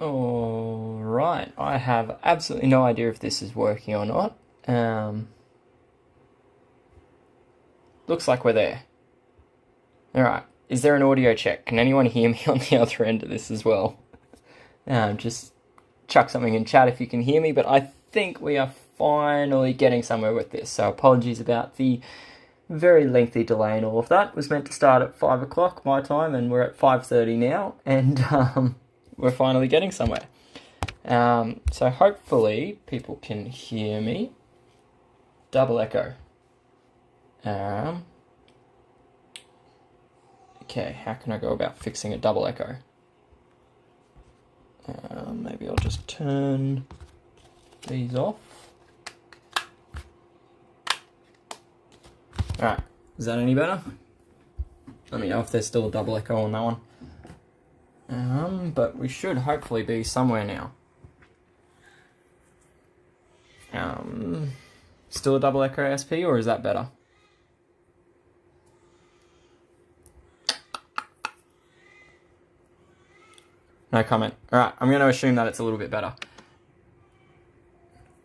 Alright, I have absolutely no idea if this is working or not. Looks like we're there. Alright, is there an audio check? Can anyone hear me on the other end of this as well? Just chuck something in chat if you can hear me, but I think we are finally getting somewhere with this. So apologies about the very lengthy delay and all of that. It was meant to start at 5 o'clock my time, and we're at 5:30 now, and we're finally getting somewhere. So hopefully people can hear me. Double echo. Okay, how can I go about fixing a double echo? Maybe I'll just turn these off. Alright, is that any better? Let me know if there's still a double echo on that one. But we should hopefully be somewhere now. Still a double echo SP, or is that better? No comment. Alright, I'm going to assume that it's a little bit better.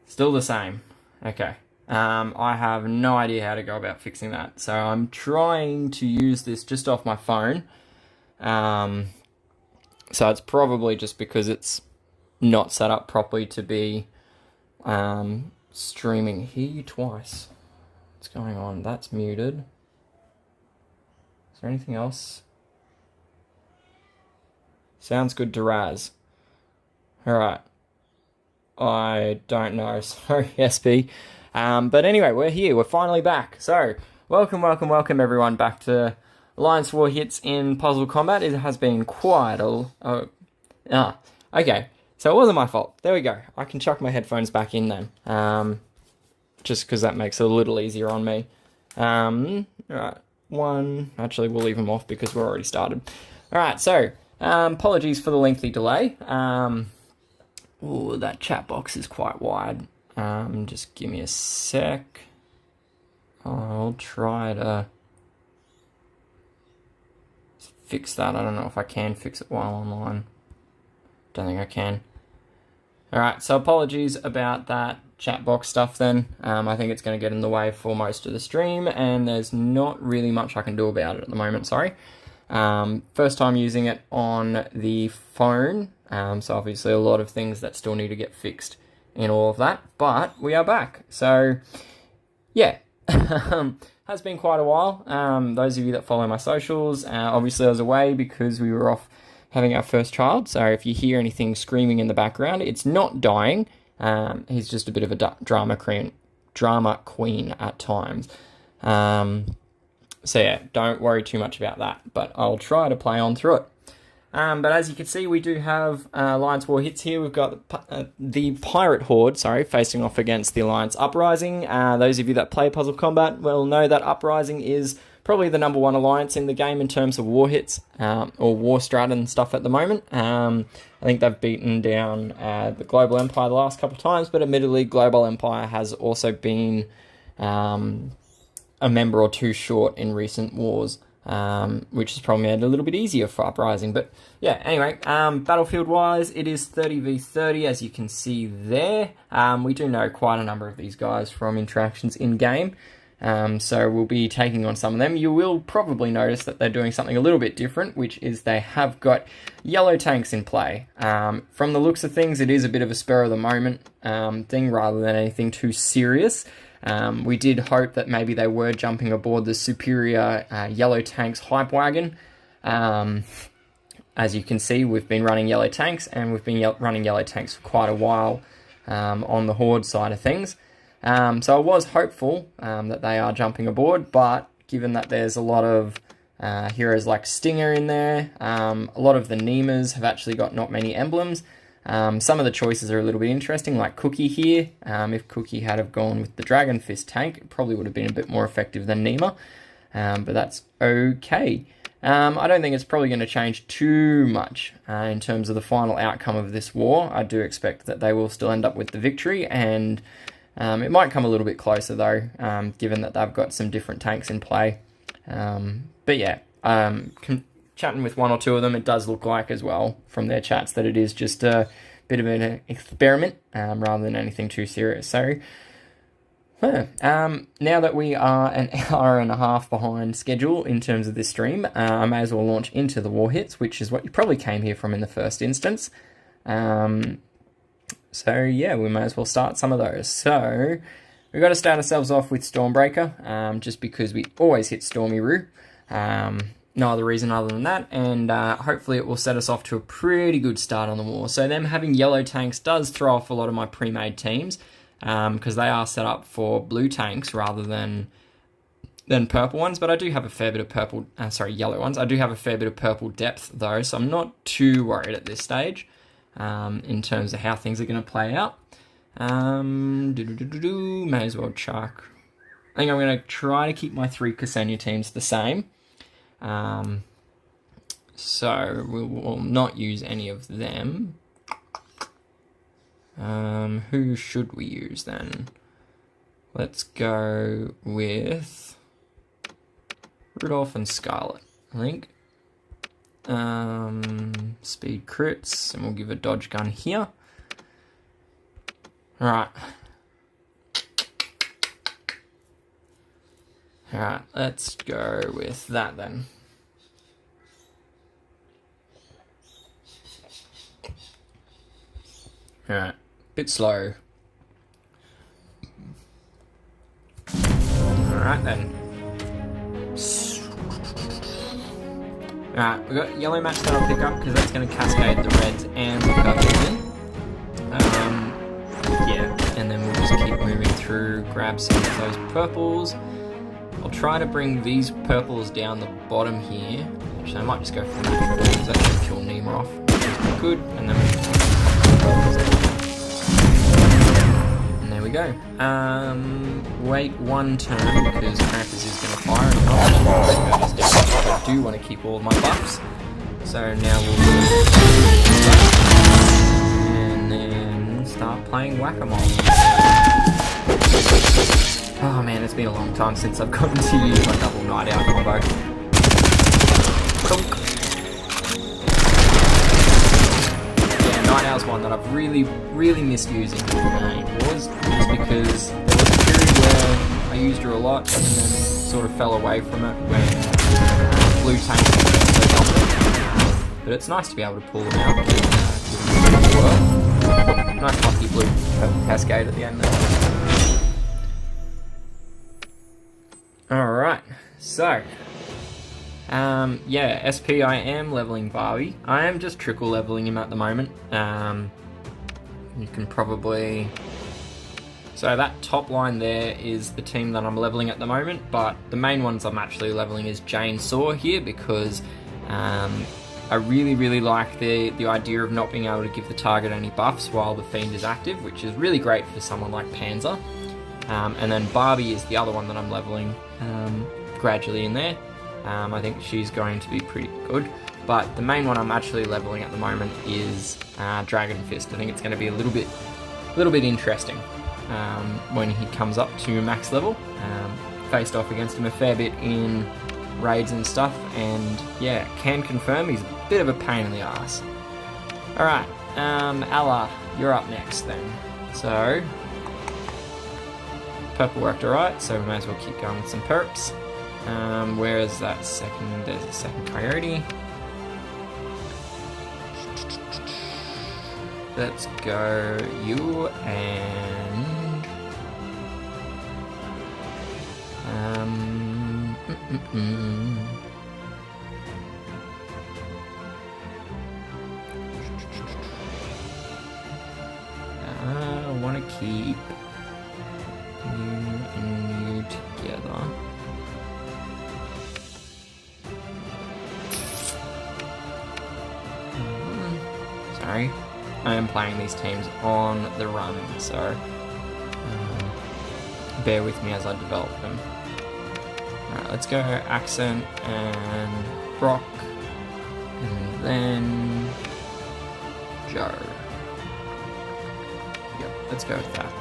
Still the same. Okay. I have no idea how to go about fixing that. So I'm trying to use this just off my phone. So it's probably just because it's not set up properly to be streaming. Hear you twice. What's going on? That's muted. Is there anything else? Sounds good to Raz. Alright. I don't know. Sorry, SB. But anyway, we're here. We're finally back. So, welcome everyone back to Alliance War Hits in Puzzle Combat. It has been quite a... okay. So it wasn't my fault. There we go. I can chuck my headphones back in then. Just because that makes it a little easier on me. Alright. One... Actually, we'll leave them off because we're already started. Alright, so... apologies for the lengthy delay. Oh, that chat box is quite wide. Just give me a sec. I'll try to fix that. I don't know if I can fix it while online. Don't think I can. Alright, so apologies about that chat box stuff then. I think it's going to get in the way for most of the stream, and there's not really much I can do about it at the moment, sorry. First time using it on the phone, so obviously a lot of things that still need to get fixed in all of that, but we are back. So, yeah, has been quite a while. Those of you that follow my socials, obviously I was away because we were off having our first child, so if you hear anything screaming in the background, it's not dying. He's just a bit of a drama queen at times. So yeah, don't worry too much about that, but I'll try to play on through it. But as you can see, we do have Alliance War Hits here. We've got the Pirate Horde, facing off against the Alliance Uprising. Those of you that play Puzzle Combat will know that Uprising is probably the #1 alliance in the game in terms of war hits, or war strat and stuff at the moment. I think they've beaten down the Global Empire the last couple of times, but admittedly, Global Empire has also been... a member or two short in recent wars, which has probably made it a little bit easier for Uprising. But yeah, anyway, battlefield-wise, it is 30v30, as you can see there. We do know quite a number of these guys from interactions in-game, so we'll be taking on some of them. You will probably notice that they're doing something a little bit different, which is they have got yellow tanks in play. From the looks of things, it is a bit of a spur-of-the-moment thing rather than anything too serious. We did hope that maybe they were jumping aboard the superior Yellow Tanks hype wagon. As you can see, we've been running Yellow Tanks, and we've been running Yellow Tanks for quite a while on the Horde side of things. So I was hopeful that they are jumping aboard, but given that there's a lot of heroes like Stinger in there, a lot of the Nemas have actually got not many emblems. Some of the choices are a little bit interesting, like Cookie here. If Cookie had have gone with the Dragon Fist tank, it probably would have been a bit more effective than Nema, but that's okay. I don't think it's probably going to change too much in terms of the final outcome of this war. I do expect that they will still end up with the victory, and it might come a little bit closer though, given that they've got some different tanks in play. But yeah, chatting with one or two of them, it does look like as well from their chats that it is just a bit of an experiment rather than anything too serious. So now that we are an hour and a half behind schedule in terms of this stream, I may as well launch into the war hits, which is what you probably came here from in the first instance. So yeah, we may as well start some of those. So we've got to start ourselves off with Stormbreaker, just because we always hit Stormy Roo. No other reason other than that, and hopefully it will set us off to a pretty good start on the war. So them having yellow tanks does throw off a lot of my pre-made teams, because they are set up for blue tanks rather than purple ones, but I do have a fair bit of yellow ones. I do have a fair bit of purple depth though, so I'm not too worried at this stage in terms of how things are going to play out. May as well chuck. I think I'm going to try to keep my 3 Ksenia teams the same. So we will not use any of them. Who should we use then? Let's go with Rudolph and Scarlet, I think. Speed crits, and we'll give a dodge gun here. Alright. Alright, let's go with that then. Alright, bit slow. Alright then. Alright, we've got yellow match that I'll pick up because that's going to cascade the reds and the purples in. Yeah, and then we'll just keep moving through, grab some of those purples. I'll try to bring these purples down the bottom here. Actually, I might just go for natural because that should kill Nima off, which is good. And then and there we go. Wait one turn because Krampus is going to fire and I do want to keep all of my buffs. So now we'll and then start playing Whack-A-Mole. Oh man, it's been a long time since I've gotten to use my double Night Owl combo. Yeah, Night Owl's one that I've really missed using in wars, just because there was a period where I used her a lot and then sort of fell away from it when blue tanks were so dominant. But it's nice to be able to pull them out and give them a work. Nice lucky blue cascade at the end there. Alright, so, yeah, SP I am leveling Barbie. I am just trickle leveling him at the moment. You can probably... So that top line there is the team that I'm leveling at the moment, but the main ones I'm actually leveling is Jane Saw here because I really like the idea of not being able to give the target any buffs while the Fiend is active, which is really great for someone like Panzer. And then Barbie is the other one that I'm leveling gradually in there. I think she's going to be pretty good. But the main one I'm actually leveling at the moment is Dragon Fist. I think it's going to be a little bit interesting when he comes up to max level. Faced off against him a fair bit in raids and stuff, and yeah, can confirm he's a bit of a pain in the ass. Alright, Allah, you're up next then. So, purple worked alright, so we may as well keep going with some perps. Where is that second? There's a second coyote. Let's go you and I want to keep you and you together. Sorry, I am playing these teams on the run, so bear with me as I develop them. Alright, let's go Accent and Brock, and then Joe. Yep, let's go with that.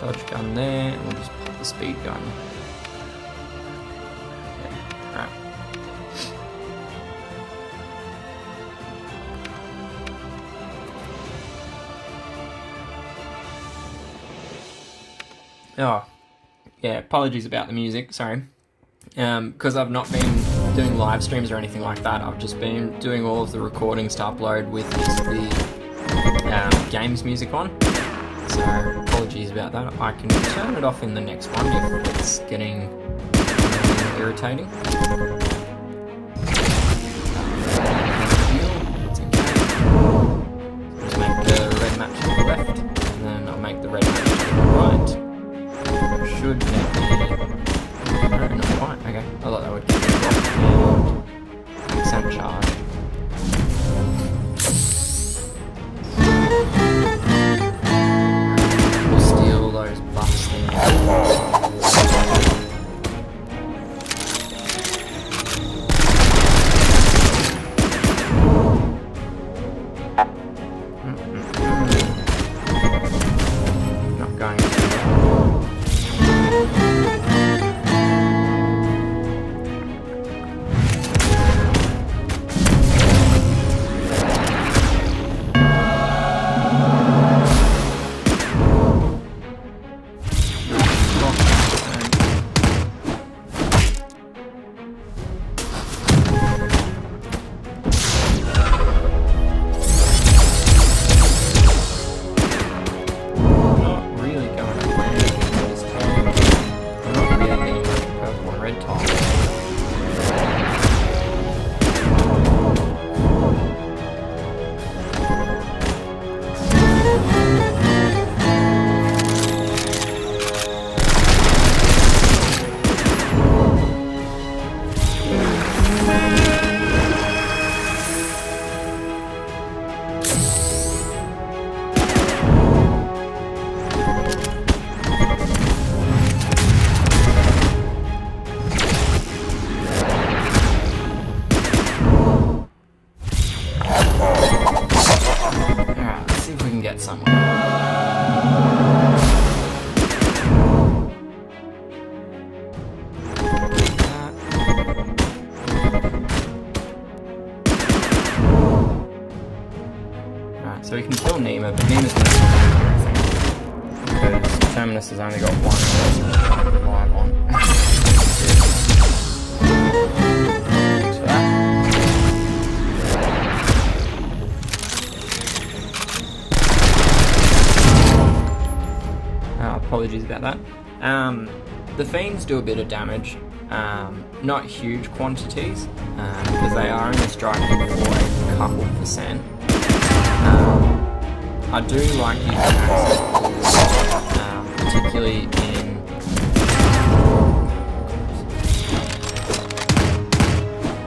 Dodge gun there, and we'll just pop the speed gun. Okay, alright. Oh, yeah, apologies about the music, sorry. Because I've not been doing live streams or anything like that, I've just been doing all of the recordings to upload with just the games music on. So, apologies about that. I can turn it off in the next one if it's getting irritating. Just make the red match to the left, and then I'll make the red match to the right. Should get me... No, not quite. Okay, I thought that would get me off and accent charge. We'll steal those buffs there. Not going to. So we can kill Nima, but Nima's going to kill everything. Because Terminus has only got one live on. Thanks for that. Apologies about that. The Fiends do a bit of damage. Not huge quantities, because they are only striking for a couple percent. I do like using accent, particularly in...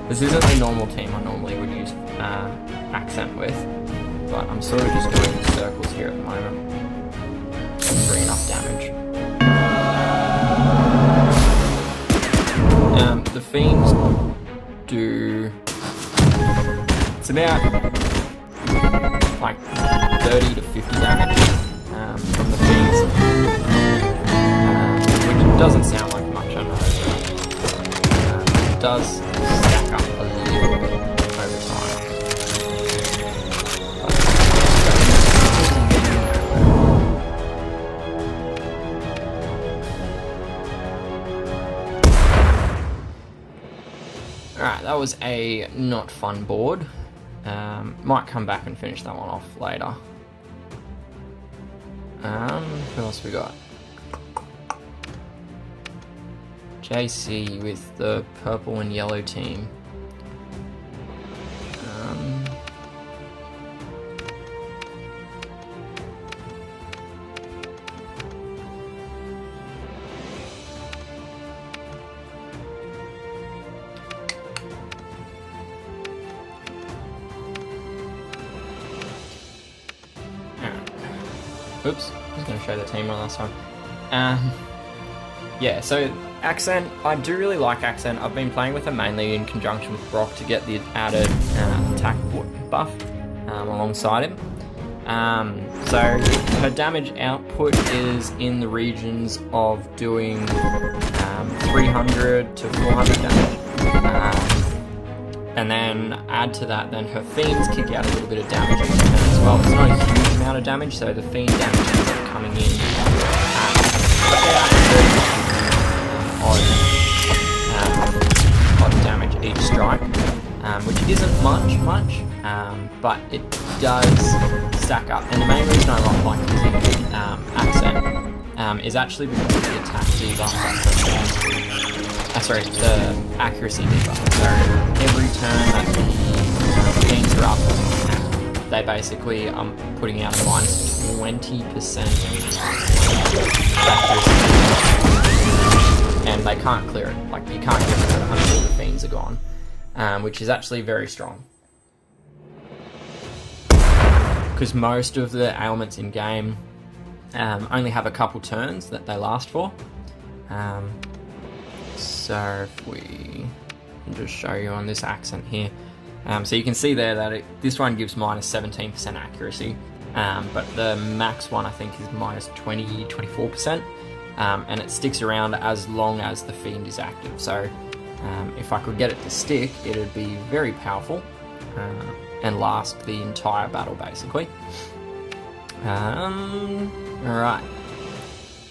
This isn't the normal team I normally would use accent with, but I'm sort of just doing circles here at the moment for enough damage. The Fiends do... It's about like 30 to 50 damage from the Fiends, which doesn't sound like much, I know, but it does stack up a little bit over time. Alright, that was a not fun board. Might come back and finish that one off later. Who else we got? JC with the purple and yellow team. Oops, I was going to show the team one last time. Yeah, so Accent, I do really like Accent. I've been playing with her mainly in conjunction with Brock to get the added attack buff alongside him. So her damage output is in the regions of doing 300 to 400 damage. And then add to that, then her Fiends kick out a little bit of damage in return as well. It's not a huge amount of damage, so the Fiend damage ends up coming in at odd damage each strike, which isn't much, but it does stack up. And the main reason I like using accent is actually because of the attack debuff. The accuracy debuff. So every turn that the fiends are up, they basically putting out a minus 20% accuracy, and they can't clear it. Like, you can't get rid of it until the fiends are gone, which is actually very strong. Because most of the ailments in game only have a couple turns that they last for. So if we just show you on this accent here, so you can see there that this one gives minus 17% accuracy, but the max one I think is minus 24%, and it sticks around as long as the fiend is active. So if I could get it to stick, it would be very powerful and last the entire battle basically. Alright,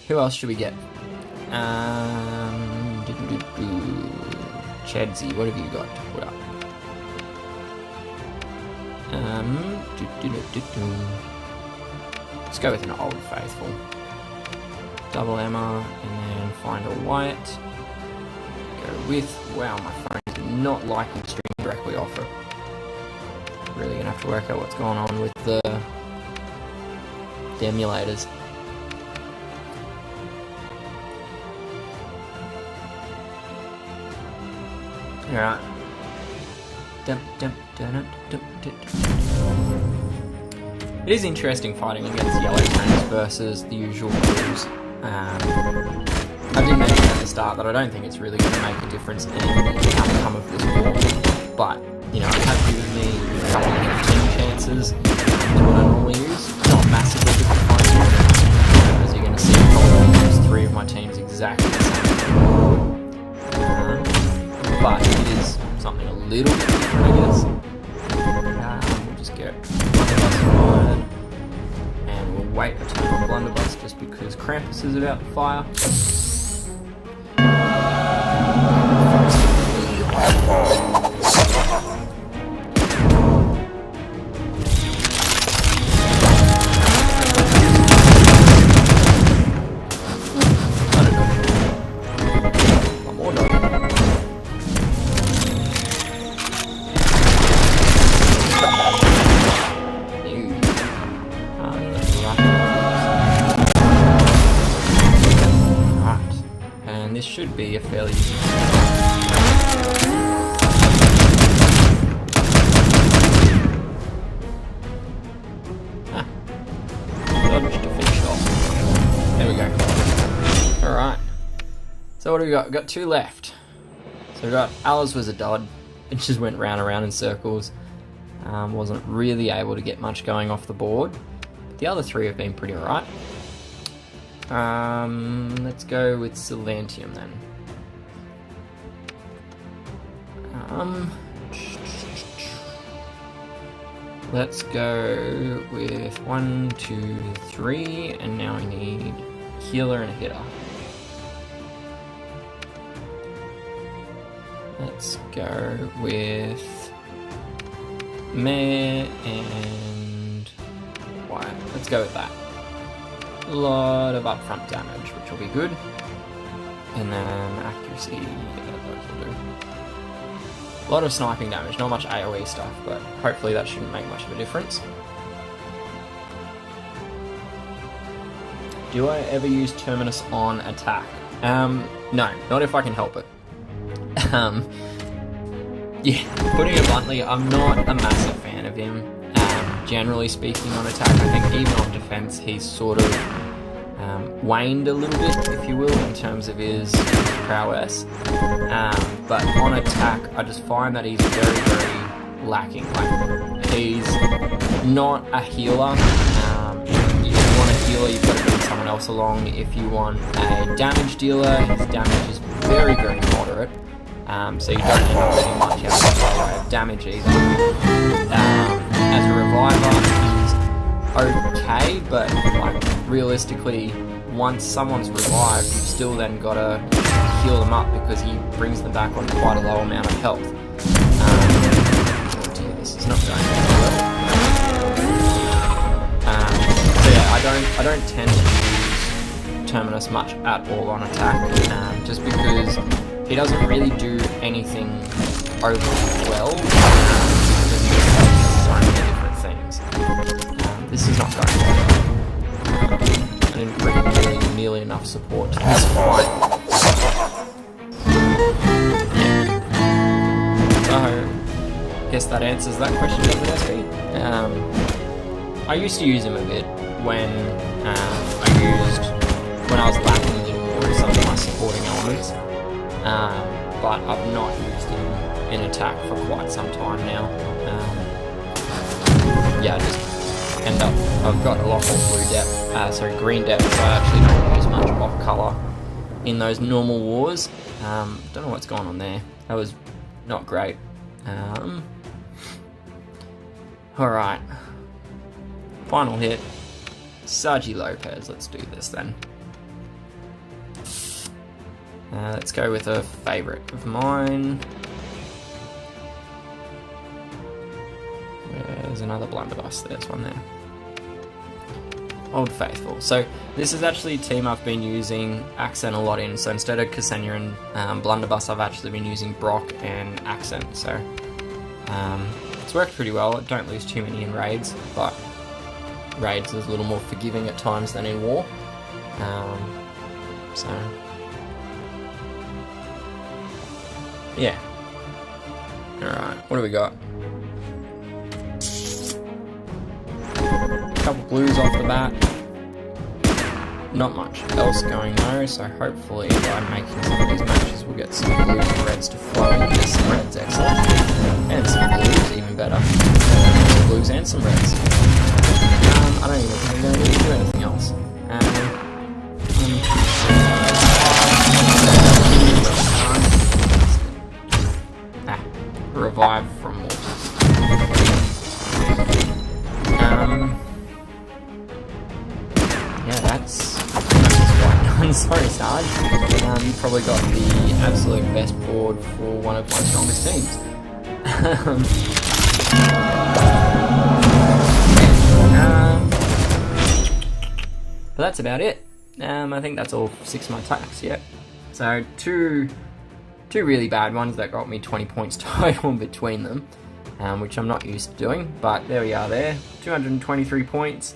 who else should we get? Chedsy, what have you got to put up? Let's go with an Old Faithful. Double Emma, and then find a white. Go with, wow, my phone is not liking streaming directly off it. Really gonna have to work out what's going on with the emulators. Alright. It is interesting fighting against yellow tanks versus the usual blues. I did mention at the start that I don't think it's really going to make a difference in the outcome of this war, but, you know, it has given me a couple of team chances to what I normally use. Not massively different fighting, as you're going to see, I'm probably use 3 of my teams exactly the same. But it is something a little bit different, I guess. We'll just get Blunderbuss fired, and we'll wait a turn on Blunderbuss just because Krampus is about to fire. This should be a fairly easy. Dodge to finish off. There we go. Alright. So what do we got? We've got 2 left. So we've got Allah's was a dud. It just went round and round in circles. Wasn't really able to get much going off the board. But the other 3 have been pretty alright. Let's go with Silantium then. Let's go with 1, 2, 3, and now we need a healer and a hitter. Let's go with Mare and Wyatt. Let's go with that. A lot of upfront damage, which will be good. And then accuracy, yeah, those will do. A lot of sniping damage, not much AoE stuff, but hopefully that shouldn't make much of a difference. Do I ever use Terminus on attack? No, not if I can help it. Yeah, putting it bluntly, I'm not a massive fan of him. Generally speaking on attack, I think even on defense he's sort of waned a little bit, if you will, in terms of his prowess. But on attack, I just find that he's very, very lacking. Like, he's not a healer. If you want a healer, you've got to bring someone else along. If you want a damage dealer, his damage is very, very moderate. So you don't end up getting much out of damage either. As a reviver, he's okay, but like realistically, once someone's revived, you've still then got to heal them up because he brings them back on quite a low amount of health. Oh dear, this is not going very well. So yeah, I don't tend to use Terminus much at all on attack, just because he doesn't really do anything overly well, because he just does so many different things. This is not going well. I didn't bring nearly enough support to this fight. So, I guess that answers that question, doesn't it, SP? I used to use him a bit when when I was lacking a little more in some of my supporting elements, but I've not used him in attack for quite some time now. Yeah, I just end up, I've got a lot more green depth, so I actually don't use much off colour in those normal wars. Don't know what's going on there. That was not great. Alright. Final hit. Srry Lopez. Let's do this then. Let's go with a favourite of mine. There's another blunderbuss. There's one there. Old Faithful. So this is actually a team I've been using Accent a lot in. So instead of Ksenia and Blunderbuss, I've actually been using Brock and Accent. So it's worked pretty well. I don't lose too many in raids, but raids is a little more forgiving at times than in war. So yeah. Alright, what do we got? Couple blues off the bat. Not much else going though, so hopefully by making some of these matches we'll get some blues and reds to flow in. There's some reds, excellent. And some blues, even better. Some blues and some reds. I don't even think I'm going to do anything else. Revive from mortals. Yeah, that's quite done. Sorry, Sarge. You've probably got the absolute best board for one of my strongest teams. But that's about it. I think that's all 6 of my attacks, yeah. So two really bad ones that got me 20 points total between them, which I'm not used to doing, but there we are there. 223 points,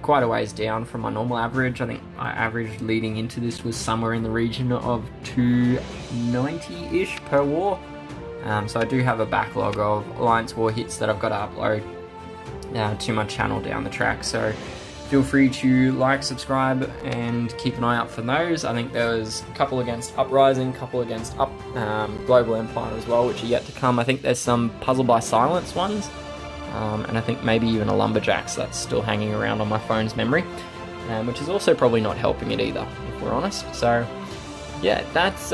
quite a ways down from my normal average. I think my average leading into this was somewhere in the region of 290-ish per war. So I do have a backlog of Alliance War hits that I've got to upload to my channel down the track, so feel free to like, subscribe, and keep an eye out for those. I think there was a couple against Uprising, a couple against Global Empire as well, which are yet to come. I think there's some Puzzle by Silence ones, and I think maybe even a Lumberjacks that's still hanging around on my phone's memory, which is also probably not helping it either, if we're honest. So yeah, that's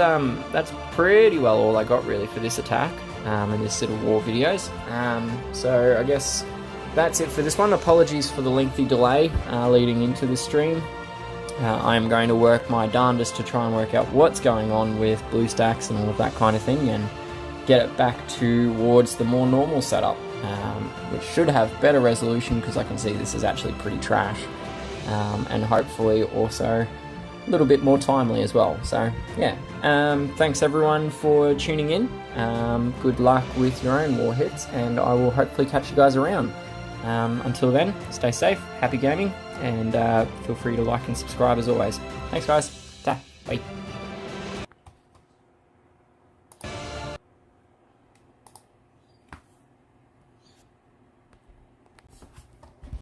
pretty well all I got really for this attack and this sort of war videos. So I guess that's it for this one. Apologies for the lengthy delay leading into this stream. I am going to work my darndest to try and work out what's going on with BlueStacks and all of that kind of thing and get it back towards the more normal setup, which should have better resolution because I can see this is actually pretty trash, and hopefully also a little bit more timely as well. So yeah, thanks everyone for tuning in. Good luck with your own war hits, and I will hopefully catch you guys around. Until then, stay safe, happy gaming, and feel free to like and subscribe as always. Thanks guys, bye.